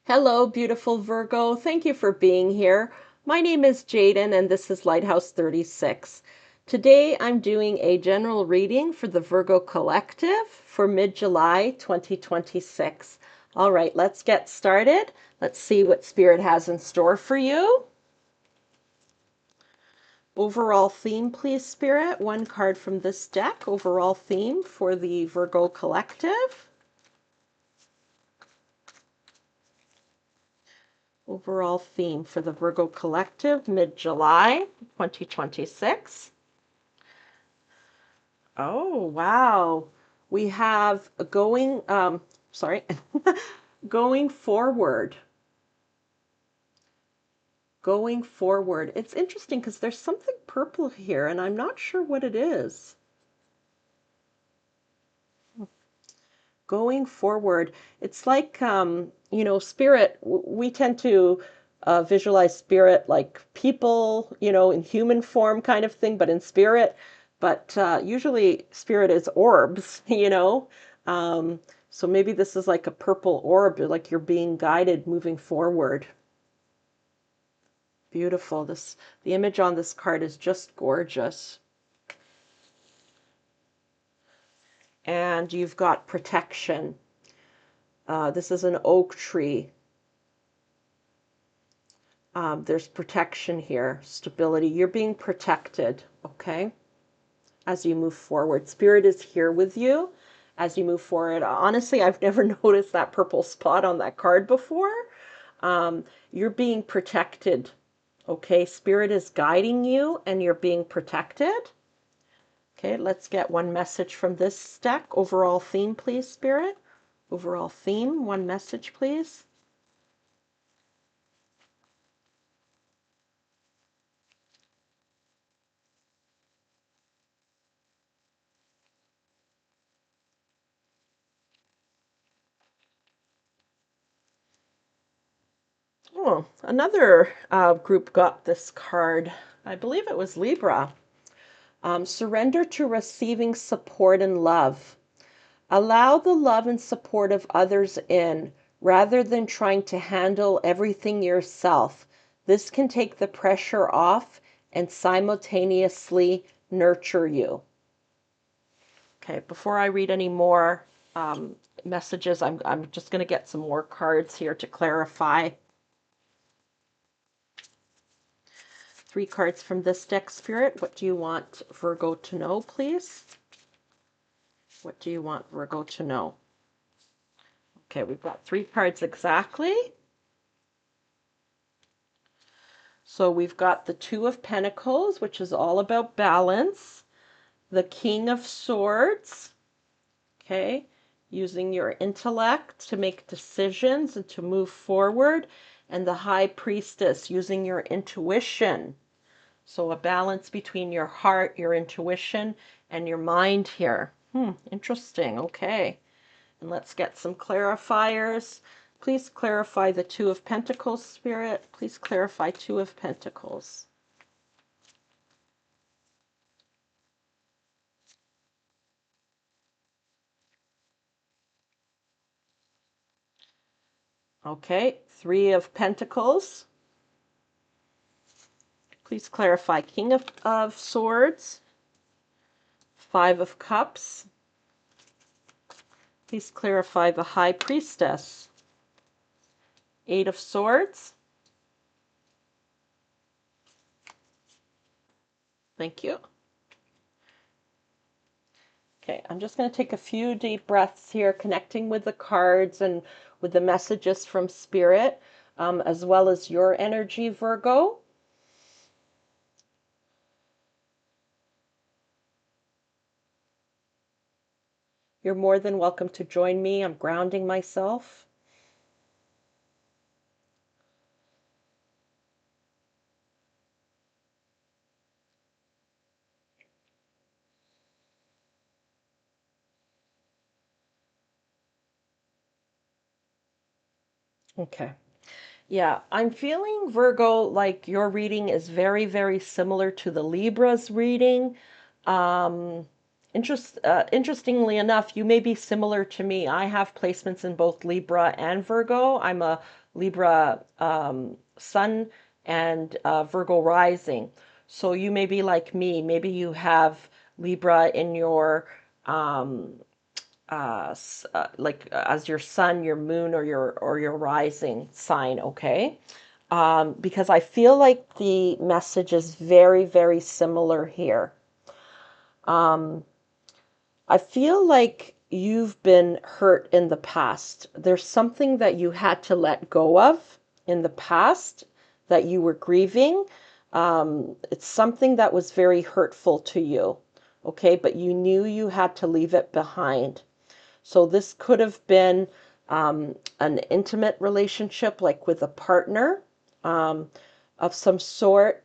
Hello, beautiful Virgo. Thank you for being here. My name is Jaden and this is Lighthouse 36. Today I'm doing a general reading for the Virgo Collective for mid-July 2026. All right, let's get started. Let's see what Spirit has in store for you. Overall theme, please, Spirit. One card from this deck. Overall theme for the Virgo Collective. Overall theme for the Virgo Collective, mid-July 2026. Oh, wow. We have going, going forward. Going forward. It's interesting because there's something purple here and I'm not sure what it is. Going forward. It's like, spirit, we tend to visualize spirit like people, in human form kind of thing, but in spirit. But usually spirit is orbs, So maybe this is like a purple orb, like you're being guided moving forward. Beautiful. The image on this card is just gorgeous. And you've got protection. This is an oak tree. There's protection here, stability. You're being protected, okay? As you move forward. Spirit is here with you as you move forward. Honestly, I've never noticed that purple spot on that card before. You're being protected, okay? Spirit is guiding you and you're being protected. Okay, let's get one message from this deck. Overall theme, please, Spirit. Overall theme, one message, please. Oh, another group got this card. I believe it was Libra. Surrender to receiving support and love. Allow the love and support of others in, rather than trying to handle everything yourself. This can take the pressure off and simultaneously nurture you. Okay, before I read any more messages, I'm just going to get some more cards here to clarify. 3 cards from this deck, Spirit. What do you want Virgo to know, please? What do you want Virgo to know? Okay, we've got 3 cards exactly. So we've got the 2 of Pentacles, which is all about balance. The King of Swords, okay, using your intellect to make decisions and to move forward. And the High Priestess, using your intuition. So a balance between your heart, your intuition, and your mind here. Interesting. Okay. And let's get some clarifiers. Please clarify the 2 of Pentacles, Spirit. Please clarify 2 of Pentacles. Okay. 3 of Pentacles. Please clarify King of Swords. 5 of Cups. Please clarify the High Priestess. 8 of Swords. Thank you. Okay, I'm just going to take a few deep breaths here, connecting with the cards and with the messages from Spirit, as well as your energy, Virgo. You're more than welcome to join me. I'm grounding myself. Okay. Yeah, I'm feeling, Virgo, like your reading is very, very similar to the Libra's reading. Interestingly enough, you may be similar to me. I have placements in both Libra and Virgo. I'm a Libra sun and Virgo rising. So you may be like me. Maybe you have Libra in your like as your sun, your moon, or your rising sign. Okay, because I feel like the message is very, very similar here. I feel like you've been hurt in the past. There's something that you had to let go of in the past that you were grieving. It's something that was very hurtful to you, okay? But you knew you had to leave it behind. So this could have been an intimate relationship, like with a partner of some sort,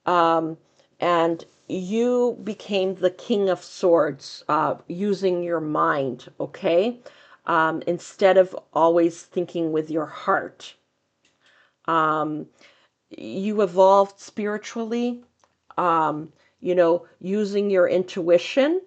and you became the King of Swords using your mind, okay? Instead of always thinking with your heart. You evolved spiritually, using your intuition.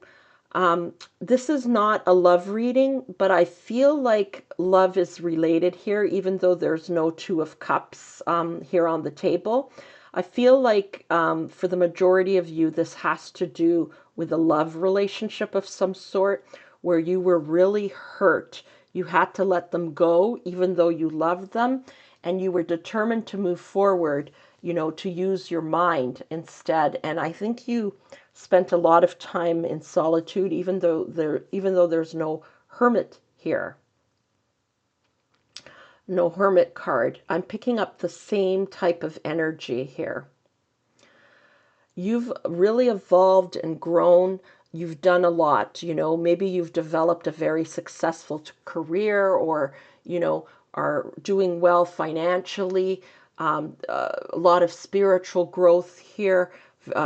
This is not a love reading, but I feel like love is related here, even though there's no Two of Cups here on the table. I feel like for the majority of you, this has to do with a love relationship of some sort where you were really hurt. You had to let them go, even though you loved them, and you were determined to move forward, to use your mind instead. And I think you spent a lot of time in solitude, even though there's no hermit here. No hermit card. I'm picking up the same type of energy here. You've really evolved and grown. You've done a lot, maybe you've developed a very successful career, or, are doing well financially. A lot of spiritual growth here,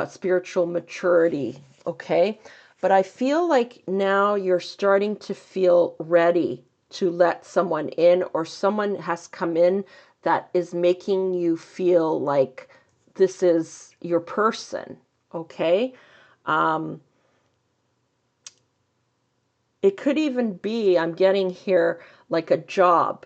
spiritual maturity, okay? But I feel like now you're starting to feel ready to let someone in, or someone has come in that is making you feel like this is your person, okay? It could even be, I'm getting here, like a job,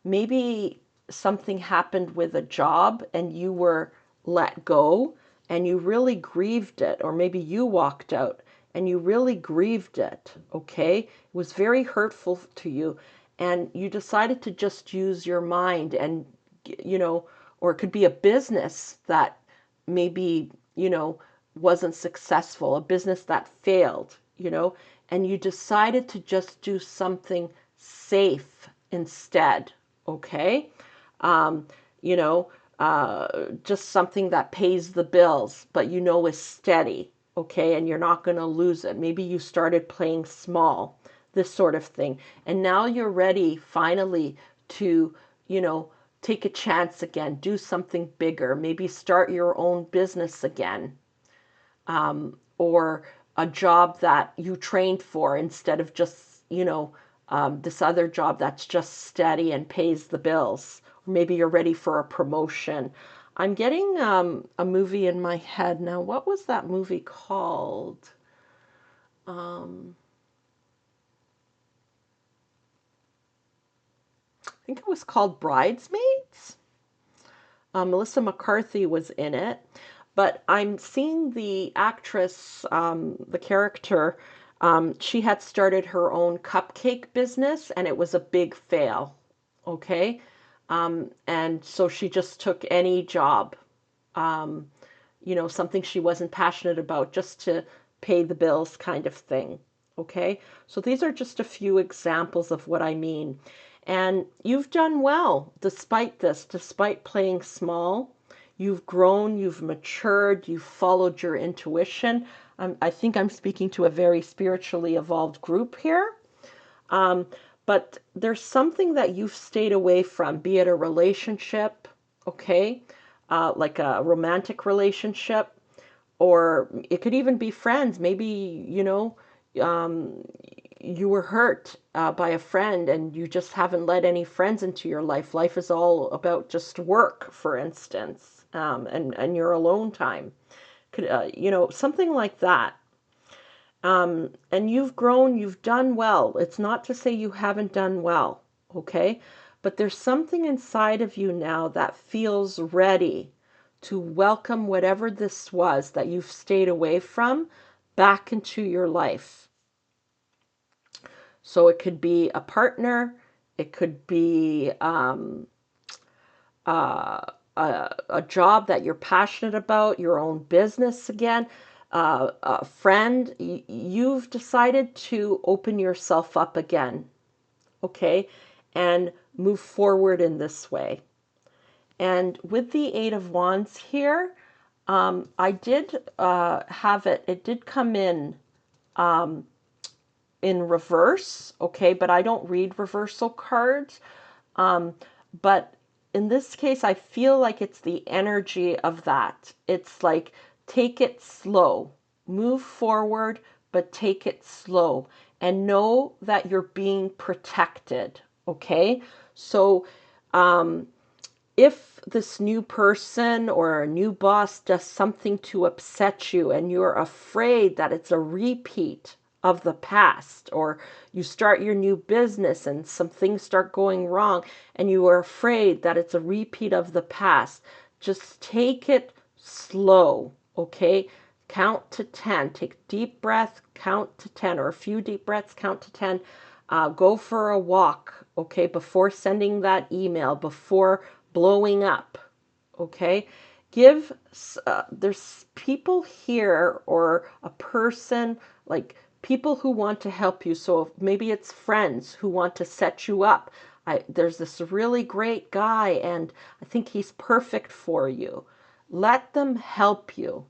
maybe something happened with a job and you were let go and you really grieved it, or maybe you walked out and you really grieved it, okay? It was very hurtful to you, and you decided to just use your mind, and, or it could be a business that maybe, wasn't successful, a business that failed, and you decided to just do something safe instead, okay? Um, you know, just something that pays the bills, but is steady, okay? And you're not going to lose it. Maybe you started playing small, this sort of thing. And now you're ready finally to, take a chance again, do something bigger, maybe start your own business again, or a job that you trained for instead of just, this other job that's just steady and pays the bills. Or maybe you're ready for a promotion. I'm getting a movie in my head now. What was that movie called? I think it was called Bridesmaids. Melissa McCarthy was in it, but I'm seeing the actress, the character, she had started her own cupcake business and it was a big fail. Okay. And so she just took any job, something she wasn't passionate about just to pay the bills kind of thing. Okay. So these are just a few examples of what I mean. And you've done well despite this, despite playing small. You've grown, you've matured, you've followed your intuition. I think I'm speaking to a very spiritually evolved group here. But there's something that you've stayed away from, be it a relationship, okay, like a romantic relationship, or it could even be friends. Maybe, you were hurt by a friend and you just haven't let any friends into your life. Life is all about just work, for instance, and your alone time. Could, something like that. And you've grown, you've done well. It's not to say you haven't done well, okay? But there's something inside of you now that feels ready to welcome whatever this was that you've stayed away from back into your life. So it could be a partner, it could be uh, a job that you're passionate about, your own business again, a friend. You've decided to open yourself up again, okay, and move forward in this way. And with the Eight of Wands here, I did have it, it did come in reverse, okay, but I don't read reversal cards. But in this case, I feel like it's the energy of that. It's like, take it slow, move forward, but take it slow, and know that you're being protected, okay? So, if this new person or a new boss does something to upset you and you're afraid that it's a repeat of the past, or you start your new business and some things start going wrong and you are afraid that it's a repeat of the past, just take it slow, okay? Count to 10. Take a deep breath, count to 10, or a few deep breaths, count to 10. Go for a walk, okay, before sending that email, before blowing up, okay? There's people here, or a person, like people who want to help you. So maybe it's friends who want to set you up. There's this really great guy and I think he's perfect for you. Let them help you.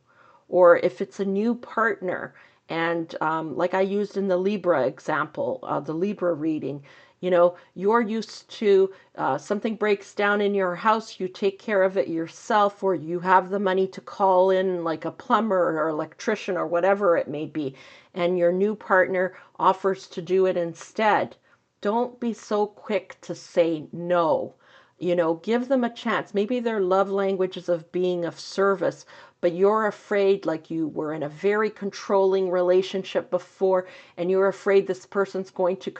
Or if it's a new partner, and like I used in the Libra example, the Libra reading, you know, you're used to something breaks down in your house, you take care of it yourself, or you have the money to call in like a plumber or electrician or whatever it may be, and your new partner offers to do it instead. Don't be so quick to say no. You know, give them a chance. Maybe their love language is of being of service, but you're afraid, like you were in a very controlling relationship before, and you're afraid this person's going to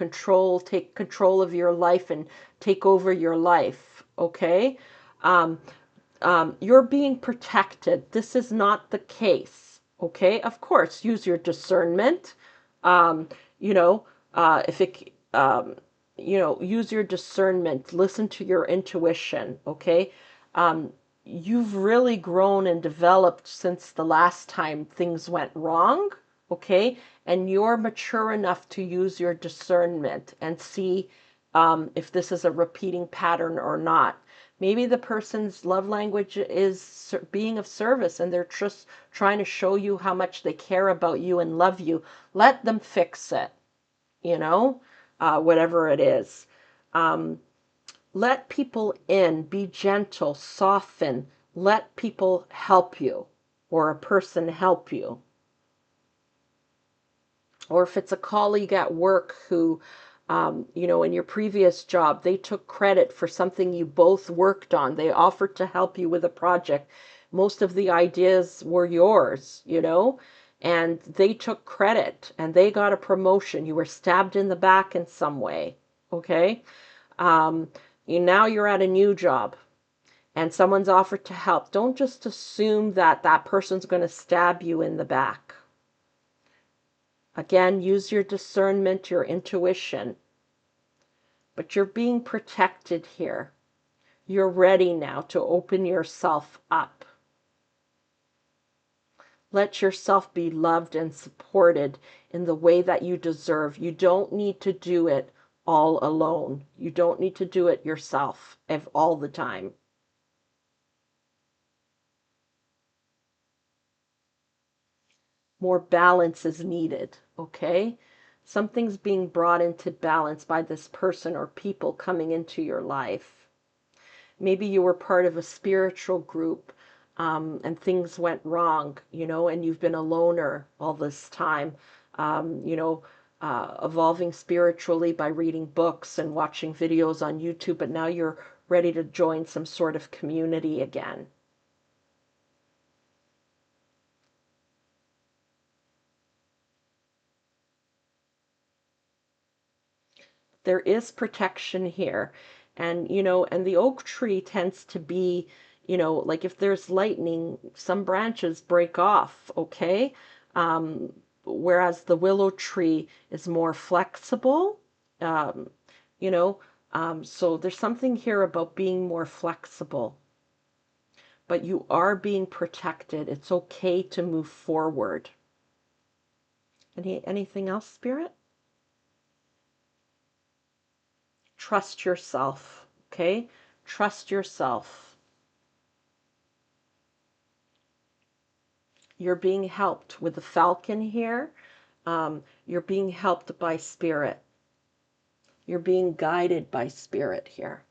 take control of your life and take over your life, okay? You're being protected. This is not the case, okay? Of course, use your discernment. You know, if it, use your discernment, listen to your intuition, okay? You've really grown and developed since the last time things went wrong, okay? And you're mature enough to use your discernment and see if this is a repeating pattern or not. Maybe the person's love language is being of service and they're just trying to show you how much they care about you and love you. Let them fix it, you know, whatever it is. Let people in, be gentle, soften, let people help you, or a person help you. Or if it's a colleague at work who, in your previous job, they took credit for something you both worked on. They offered to help you with a project. Most of the ideas were yours, and they took credit and they got a promotion. You were stabbed in the back in some way, okay? Now you're at a new job and someone's offered to help. Don't just assume that that person's going to stab you in the back. Again, use your discernment, your intuition. But you're being protected here. You're ready now to open yourself up. Let yourself be loved and supported in the way that you deserve. You don't need to do it all alone. You don't need to do it yourself all the time. More balance is needed, okay? Something's being brought into balance by this person or people coming into your life. Maybe you were part of a spiritual group and things went wrong, and you've been a loner all this time, evolving spiritually by reading books and watching videos on YouTube, but now you're ready to join some sort of community again. There is protection here. And, and the oak tree tends to be, like if there's lightning, some branches break off, okay? Whereas the willow tree is more flexible, um, you know, so there's something here about being more flexible, but you are being protected. It's okay to move forward. Anything else, Spirit? Trust yourself, okay? Trust yourself. You're being helped with the falcon here. You're being helped by Spirit. You're being guided by Spirit here.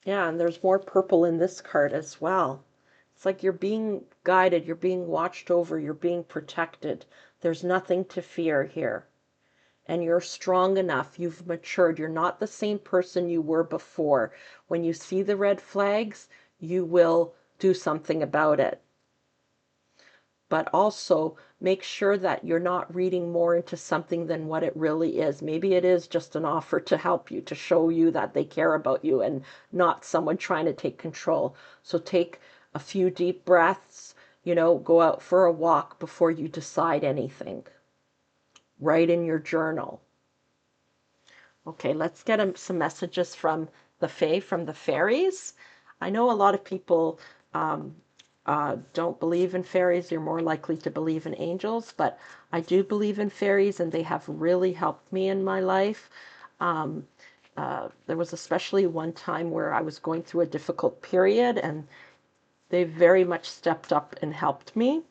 Yeah, and there's more purple in this card as well. It's like you're being guided, you're being watched over, you're being protected. There's nothing to fear here. And you're strong enough. You've matured. You're not the same person you were before. When you see the red flags, you will do something about it. But also make sure that you're not reading more into something than what it really is. Maybe it is just an offer to help you, to show you that they care about you and not someone trying to take control. So take a few deep breaths, go out for a walk before you decide anything. Write in your journal. Okay, let's get some messages from the Fae, from the fairies. I know a lot of people don't believe in fairies. You're more likely to believe in angels, but I do believe in fairies, and they have really helped me in my life. There was especially one time where I was going through a difficult period, and they very much stepped up and helped me.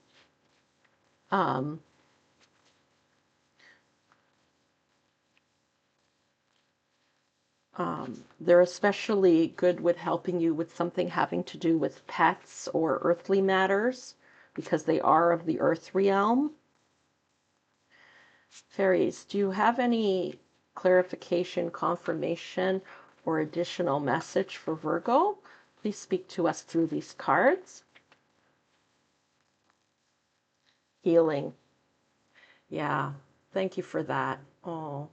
They're especially good with helping you with something having to do with pets or earthly matters, because they are of the earth realm. Fairies, do you have any clarification, confirmation, or additional message for Virgo? Please speak to us through these cards. Healing. Yeah, thank you for that. Oh,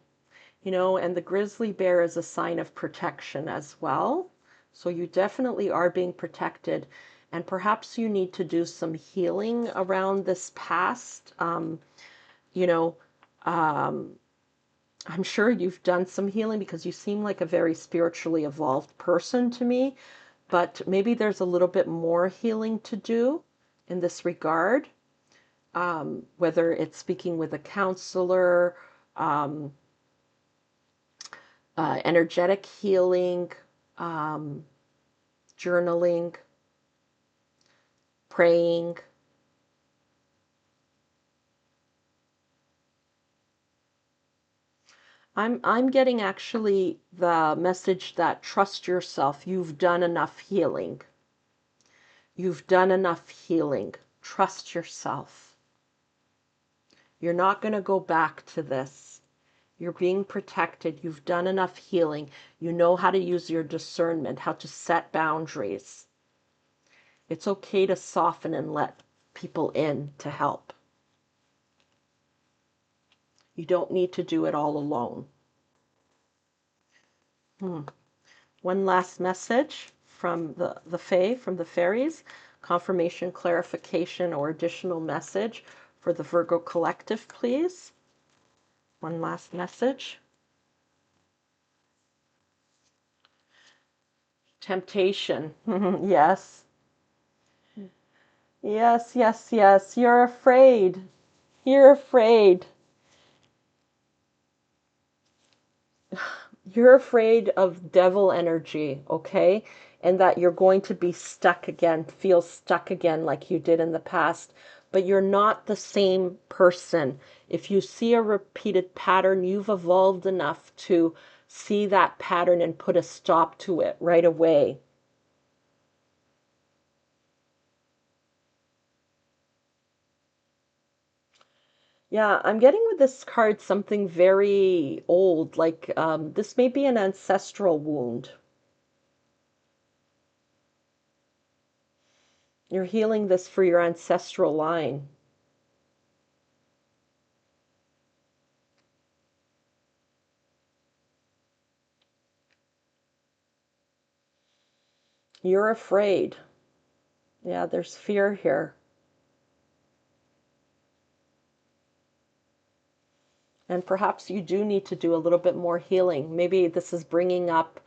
and the grizzly bear is a sign of protection as well. So you definitely are being protected. And perhaps you need to do some healing around this past. You know, um, I'm sure you've done some healing because you seem like a very spiritually evolved person to me. But maybe there's a little bit more healing to do in this regard. Whether it's speaking with a counselor, energetic healing, journaling, praying. I'm getting actually the message that trust yourself. You've done enough healing. You've done enough healing. Trust yourself. You're not going to go back to this. You're being protected. You've done enough healing. You know how to use your discernment, how to set boundaries. It's okay to soften and let people in to help. You don't need to do it all alone. One last message from the Fae, from the fairies. Confirmation, clarification, or additional message for the Virgo Collective, please. One last message. Temptation. Yes. Yes, yes, yes. You're afraid. You're afraid. You're afraid of devil energy, okay? And that you're going to be stuck again, feel stuck again like you did in the past. But you're not the same person. If you see a repeated pattern, you've evolved enough to see that pattern and put a stop to it right away. Yeah, I'm getting with this card something very old, like this may be an ancestral wound. You're healing this for your ancestral line. You're afraid. Yeah, there's fear here. And perhaps you do need to do a little bit more healing. Maybe this is bringing up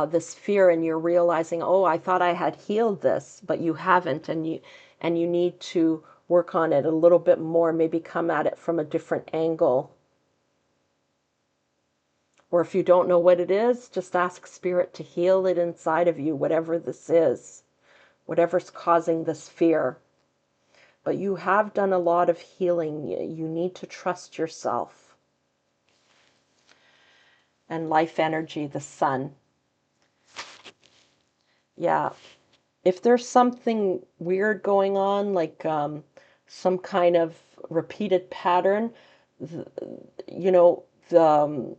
this fear, and you're realizing, oh, I thought I had healed this, but you haven't, and you need to work on it a little bit more. Maybe come at it from a different angle. Or if you don't know what it is, just ask Spirit to heal it inside of you, whatever this is, whatever's causing this fear. But you have done a lot of healing. You need to trust yourself. And life energy, the sun. Yeah. If there's something weird going on, like some kind of repeated pattern, you know, the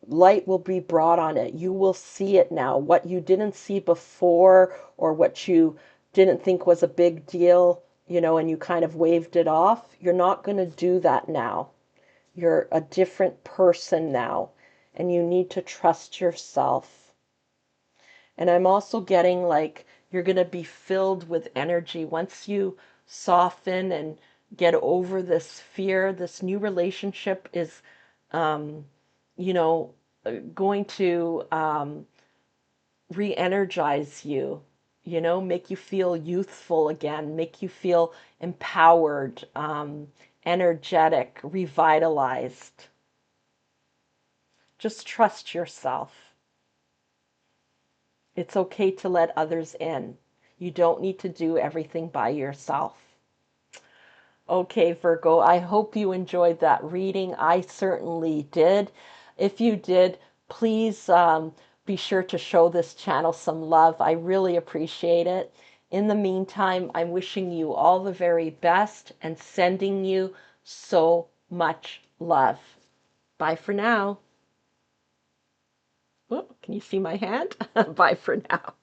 light will be brought on it. You will see it now. What you didn't see before, or what you didn't think was a big deal, you know, and you kind of waved it off, you're not going to do that now. You're a different person now, and you need to trust yourself. And I'm also getting like you're going to be filled with energy once you soften and get over this fear. This new relationship is, you know, going to re-energize you, you know, make you feel youthful again, make you feel empowered, energetic, revitalized. Just trust yourself. It's okay to let others in. You don't need to do everything by yourself. Okay, Virgo, I hope you enjoyed that reading. I certainly did. If you did, please be sure to show this channel some love. I really appreciate it. In the meantime, I'm wishing you all the very best and sending you so much love. Bye for now. Oh, can you see my hand? Bye for now.